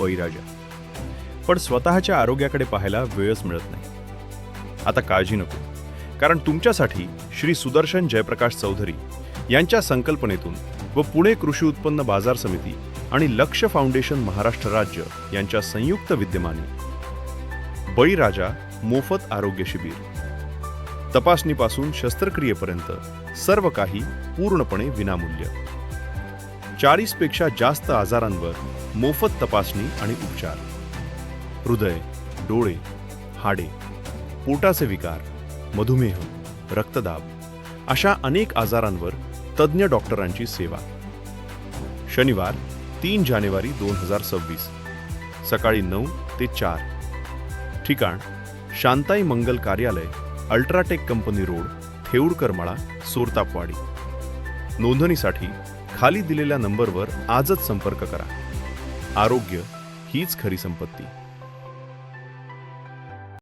बळीराजा. पण स्वतःच्या आरोग्याकडे पाहायला वेळच मिळत नाही. आता काळजी नको, कारण तुमच्यासाठी श्री सुदर्शन जयप्रकाश चौधरी यांच्या संकल्पनेतून व पुणे कृषी उत्पन्न बाजार समिती आणि लक्ष फाउंडेशन महाराष्ट्र राज्य यांच्या संयुक्त विद्यमाने बळीराजा मोफत आरोग्य शिबिर. तपासणीपासून शस्त्रक्रियेपर्यंत सर्व काही पूर्णपणे विनामूल्य. 40 पेक्षा जास्त आजारांवर मोफत तपासणी आणि उपचार. हृदय, डोळे, हाडे, पोटाचे विकार, मधुमेह, रक्तदाब अशा अनेक आजारांवर तज्ज्ञ डॉक्टरांची सेवा. शनिवार 3 जानेवारी 2026 सकाळी 9 ते 4. ठिकाण शांताई मंगल कार्यालय, अल्ट्राटेक कंपनी रोड, थेऊरकर मळा, सोरतापवाडी. नोंदणीसाठी खाली दिलेल्या नंबरवर आजच संपर्क करा. आरोग्य हीच खरी संपत्ती.